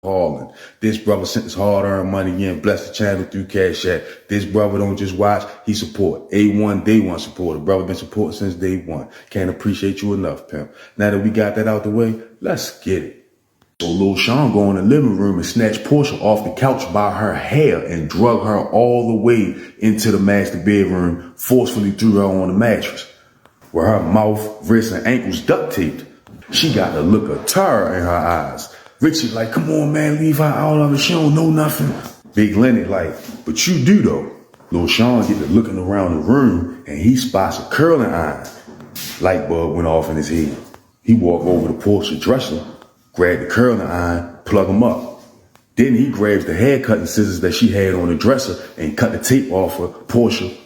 Harlan. This brother sent his hard-earned money in, bless the channel through Cash App. This brother don't just watch, he support. A1, day one supporter. Brother been supporting since day one. Can't appreciate you enough, pimp. Now that we got that out the way, let's get it. So Lil Sean go in the living room and snatch Portia off the couch by her hair and drug her all the way into the master bedroom, forcefully threw her on the mattress, where her mouth, wrists, and ankles duct taped. She got the look of terror in her eyes. Richie like, come on, man, leave her out of it. She don't know nothing. Big Lenny like, but you do though. Lil Sean get to looking around the room and he spots a curling iron. Light bulb went off in his head. He walked over to Portia's dresser, grabbed the curling iron, plug him up. Then he grabs the hair cutting scissors that she had on the dresser and cut the tape off of Portia's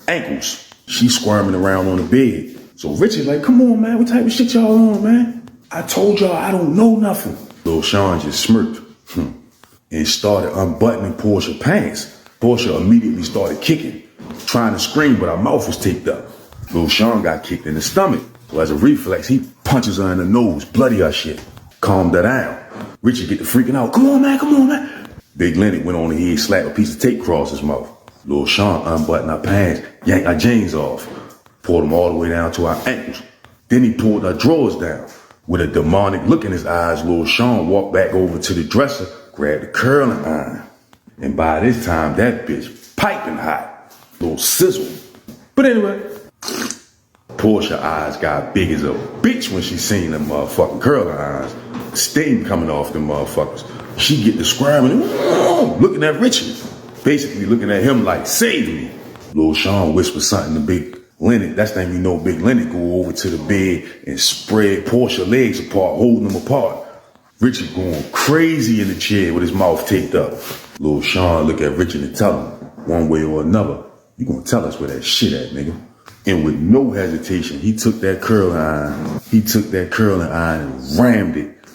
ankles. She squirming around on the bed. So Richie like, come on, man, what type of shit y'all on, man? I told y'all I don't know nothing. Lil Sean just smirked and started unbuttoning Portia's pants. Portia immediately started kicking, trying to scream, but her mouth was taped up. Lil Sean got kicked in the stomach. So as a reflex, he punches her in the nose, bloody her shit. Calmed her down. Richie get to freaking out. Come on, man. Big Lenny went on ahead, slapped a piece of tape across his mouth. Lil Sean unbuttoned her pants, yanked her jeans off, pulled them all the way down to her ankles. Then he pulled her drawers down. With a demonic look in his eyes, Lil Sean walked back over to the dresser, grabbed the curling iron. And by this time, that bitch piping hot. Little sizzle. But anyway, Portia's eyes got big as a bitch when she seen them motherfucking curling irons. Steam coming off them motherfuckers. She get to squirming, looking at Richie. Basically looking at him like, save me. Lil Sean whispered something to Big Lenny. That's the time you know Big Lenny go over to the bed and spread Portia's legs apart, holding them apart. Richie going crazy in the chair with his mouth taped up. Lil Sean look at Richie and tell him, one way or another, you gonna tell us where that shit at, nigga. And with no hesitation, he took that curling iron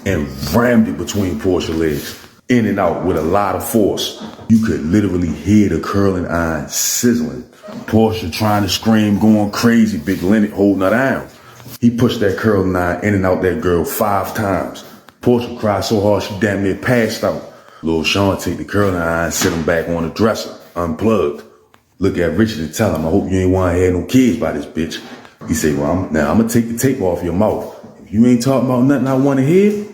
and rammed it between Portia's legs, in and out with a lot of force. You could literally hear the curling iron sizzling. Portia trying to scream, going crazy. Big Lenny holding her down. He pushed that curling iron in and out that girl 5 times. Portia cried so hard she damn near passed out. Lil Sean take the curling iron, sit him back on the dresser, unplugged. Look at Richard and tell him, I hope you ain't want to have no kids by this bitch. He say, well, I'm gonna take the tape off your mouth. If you ain't talking about nothing I want to hear,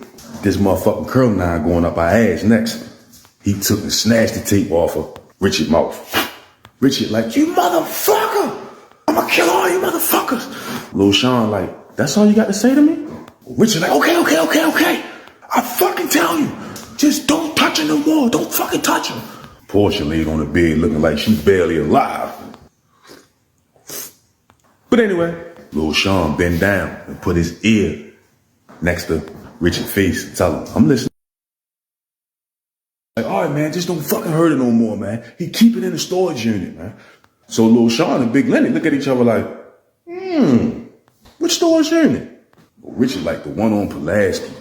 this motherfucking curling iron going up our ass next. He took and snatched the tape off of Richard's mouth. Richard like, you motherfucker! I'ma kill all you motherfuckers. Lil Sean like, that's all you got to say to me? Richard like, okay. I fucking tell you, just don't touch her no more. Don't fucking touch her. Portia laid on the bed looking like she barely alive. But anyway, Lil Sean bent down and put his ear next to Richard's face and tell him, I'm listening. Like, all right, man, just don't fucking hurt it no more, man. He keep it in the storage unit, man. So Lil Sean and Big Lenny look at each other like, which storage unit? Well, Richard like the one on Pulaski.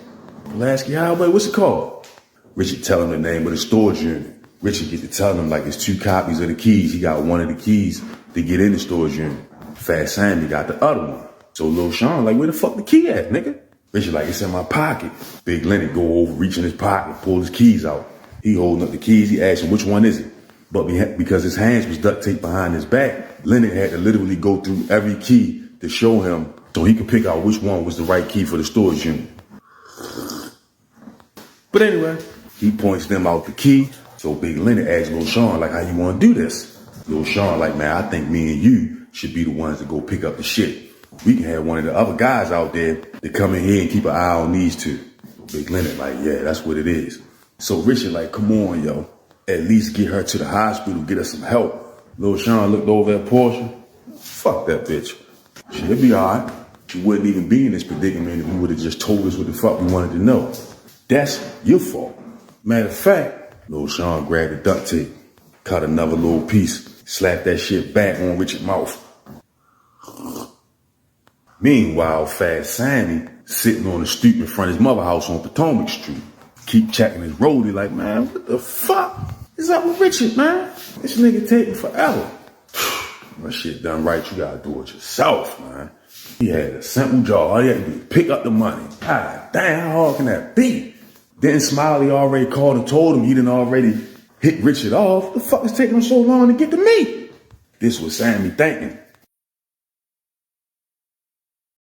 Pulaski Highway, what's it called? Richard tell him the name of the storage unit. Richard get to tell him like it's 2 copies of the keys. He got one of the keys to get in the storage unit. Fat Sammy got the other one. So Lil Sean like, where the fuck the key at, nigga? Richard like, it's in my pocket. Big Lenny go over, reach in his pocket, pull his keys out. He holding up the keys. He asked him, which one is it? But because his hands was duct taped behind his back, Lenny had to literally go through every key to show him so he could pick out which one was the right key for the storage unit. But anyway, he points them out the key. So Big Lenny asked Lil Sean, like, how you want to do this? Lil Sean like, man, I think me and you should be the ones to go pick up the shit. We can have one of the other guys out there to come in here and keep an eye on these 2. Big Lenny like, yeah, that's what it is. So Richard like, come on, yo. At least get her to the hospital, get her some help. Lil Sean looked over at Portia. Fuck that bitch. She'll be all right. She wouldn't even be in this predicament if you would have just told us what the fuck we wanted to know. That's your fault. Matter of fact, Lil Sean grabbed the duct tape, cut another little piece, slapped that shit back on Richard's mouth. Meanwhile, Fat Sammy sitting on the stoop in front of his mother's house on Potomac Street. Keep checking his roadie like, man, what the fuck is up with Richard, man? This nigga taking forever. When shit done right, you gotta do it yourself, man. He had a simple job. All he had to do was pick up the money. God damn, how hard can that be? Didn't Smiley already called and told him he didn't already hit Richard off? The fuck is taking him so long to get to me? This was Sammy thinking.